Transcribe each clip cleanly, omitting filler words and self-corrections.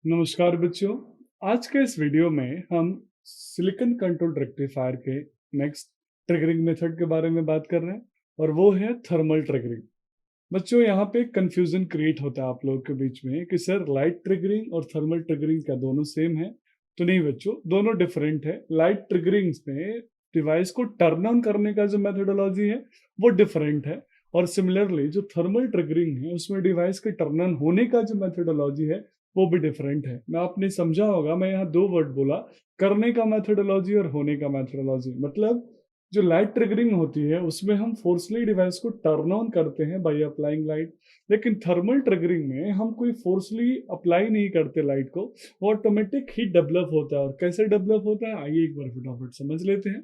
नमस्कार बच्चों। आज के इस वीडियो में हम सिलिकॉन कंट्रोल रेक्टिफायर के नेक्स्ट ट्रिगरिंग मेथड के बारे में बात कर रहे हैं और वो है थर्मल ट्रिगरिंग। बच्चों, यहाँ पे कंफ्यूजन क्रिएट होता है आप लोगों के बीच में कि सर लाइट ट्रिगरिंग और थर्मल ट्रिगरिंग क्या दोनों सेम है? तो नहीं बच्चों, दोनों डिफरेंट है। लाइट ट्रिगरिंग में डिवाइस को टर्न ऑन करने का जो मेथोडोलॉजी है वो डिफरेंट है, और सिमिलरली जो थर्मल ट्रिगरिंग है उसमें डिवाइस के टर्न ऑन होने का जो मेथोडोलॉजी है वो भी डिफरेंट है। मैं आपने समझा होगा, मैं यहाँ दो वर्ड बोला, करने का मेथोडोलॉजी और होने का मेथोडोलॉजी। मतलब जो लाइट ट्रिगरिंग होती है उसमें हम फोर्सली डिवाइस को टर्न ऑन करते हैं बाय अप्लाइंग लाइट, लेकिन थर्मल ट्रिगरिंग में हम कोई फोर्सली अप्लाई नहीं करते लाइट को, वो ऑटोमेटिक ही डेवलप होता है। और कैसे डेवलप होता है आइए एक बार फटाफट समझ लेते हैं।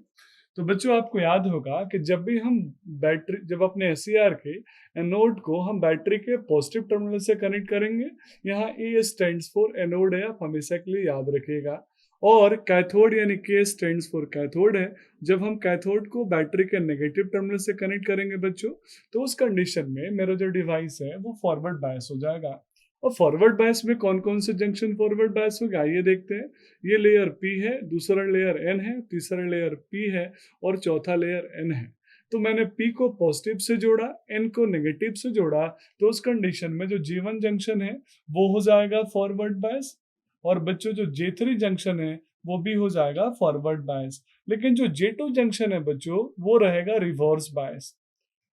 तो बच्चों, आपको याद होगा कि जब अपने एससीआर के एनोड को हम बैटरी के पॉजिटिव टर्मिनल से कनेक्ट करेंगे, यहाँ ए स्टैंड्स फॉर एनोड है, आप हमेशा के लिए याद रखिएगा। और कैथोड यानी के स्टैंड्स फॉर कैथोड है। जब हम कैथोड को बैटरी के नेगेटिव टर्मिनल से कनेक्ट करेंगे बच्चों, तो उस कंडीशन में मेरा जो डिवाइस है वो फॉरवर्ड बायस हो जाएगा। और फॉरवर्ड बायस में कौन कौन से जंक्शन फॉरवर्ड बायस हो गए आइए देखते हैं। ये लेयर पी है, दूसरा लेयर एन है, तीसरा लेयर पी है और चौथा लेयर एन है। तो मैंने पी को पॉजिटिव से जोड़ा, एन को नेगेटिव से जोड़ा, तो उस कंडीशन में जो G1 जंक्शन है वो हो जाएगा फॉरवर्ड बायस, और बच्चों जो J3 जंक्शन है वो भी हो जाएगा फॉरवर्ड बायस। लेकिन जो J2 जंक्शन है बच्चों वो रहेगा रिवर्स बायस।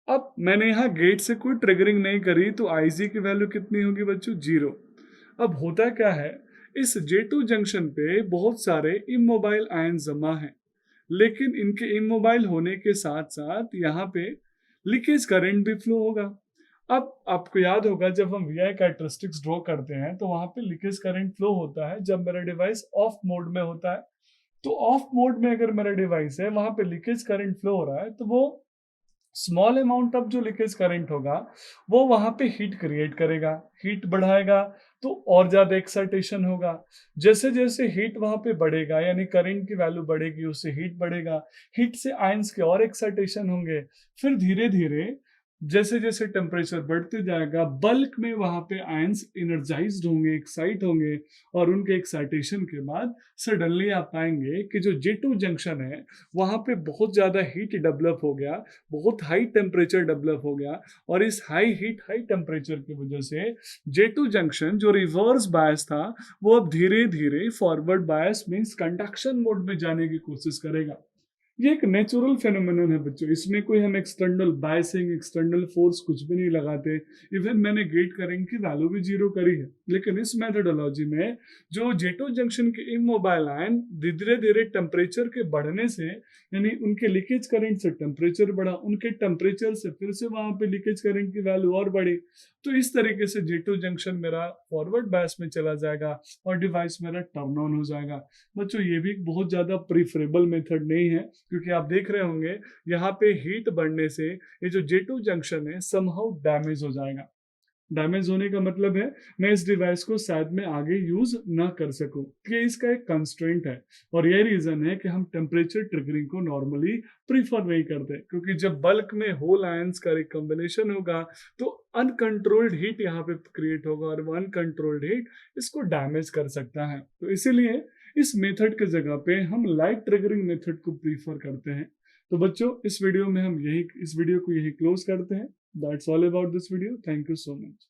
अब मैंने यहाँ गेट से कोई ट्रिगरिंग नहीं करी, तो IG की वैल्यू कितनी होगी बच्चों? 0। अब होता क्या है, इस J2 जंक्शन पे बहुत सारे इमोबाइल आयन जमा हैं, लेकिन इनके इमोबाइल होने के साथ साथ यहाँ पे लीकेज करंट भी फ्लो होगा। अब आपको याद होगा, जब हम वीआई कैरेक्टरिस्टिक्स ड्रॉ करते हैं तो वहां पे लीकेज करंट फ्लो होता है जब मेरा डिवाइस ऑफ मोड में होता है। तो ऑफ मोड में अगर मेरा डिवाइस है, वहां पे लीकेज करंट फ्लो हो रहा है, तो वो स्मॉल अमाउंट ऑफ जो लीकेज करंट होगा वो वहां पे हीट क्रिएट करेगा, हीट बढ़ाएगा, तो और ज्यादा एक्साइटेशन होगा। जैसे जैसे हीट वहां पे बढ़ेगा यानी करंट की वैल्यू बढ़ेगी, उससे हीट बढ़ेगा, हीट से आयंस के और एक्साइटेशन होंगे। फिर धीरे धीरे जैसे जैसे टेम्परेचर बढ़ते जाएगा, बल्क में वहां पे आयंस एनर्जाइज्ड होंगे, एक्साइट होंगे, और उनके एक्साइटेशन के बाद सडनली आप पाएंगे कि जो J2 जंक्शन है वहां पे बहुत ज्यादा हीट डेवलप हो गया, बहुत हाई टेम्परेचर डेवलप हो गया, और इस हाई हीट हाई टेम्परेचर की वजह से J2 जंक्शन जो रिवर्स बायस था वो अब धीरे धीरे forward bias means conduction mode में जाने की कोशिश करेगा। ये एक नेचुरल फेनोमेनन है बच्चों, इसमें कोई हम एक्सटर्नल बायसिंग, एक्सटर्नल फोर्स कुछ भी नहीं लगाते। इवन मैंने गेट करंट की वैल्यू भी 0 करी है। लेकिन इस मेथोडोलॉजी में जो J2 जंक्शन के इमोबाइल आयन धीरे धीरे टेम्परेचर के बढ़ने से, यानी उनके लीकेज करंट से टेम्परेचर बढ़ा, उनके टेम्परेचर से फिर से वहां पे लीकेज करंट की वैल्यू और बढ़ी, तो इस तरीके से J2 जंक्शन मेरा फॉरवर्ड बायस में चला जाएगा और डिवाइस मेरा टर्न ऑन हो जाएगा। बच्चों, ये भी बहुत ज्यादा प्रीफरेबल मेथड नहीं है, क्योंकि आप देख रहे होंगे यहाँ पे हीट बढ़ने से ये जो J2 जंक्शन है समहाउ डैमेज हो जाएगा। डैमेज होने का मतलब है मैं इस डिवाइस को शायद में आगे यूज ना कर सकूं, ये इसका एक कंस्ट्रेंट है। और ये रीजन है कि हम टेम्परेचर ट्रिगरिंग को नॉर्मली प्रीफर नहीं करते, क्योंकि जब बल्क में होल आयंस का एक कॉम्बिनेशन होगा तो अनकंट्रोल्ड हीट यहाँ पे क्रिएट होगा, और वो अनकंट्रोल्ड हीट इसको डैमेज कर सकता है। तो इसीलिए इस मेथड के जगह पे हम लाइट ट्रिगरिंग मेथड को प्रीफर करते हैं। तो बच्चों, इस वीडियो को यही क्लोज करते हैं। That's all about this video. Thank you so much.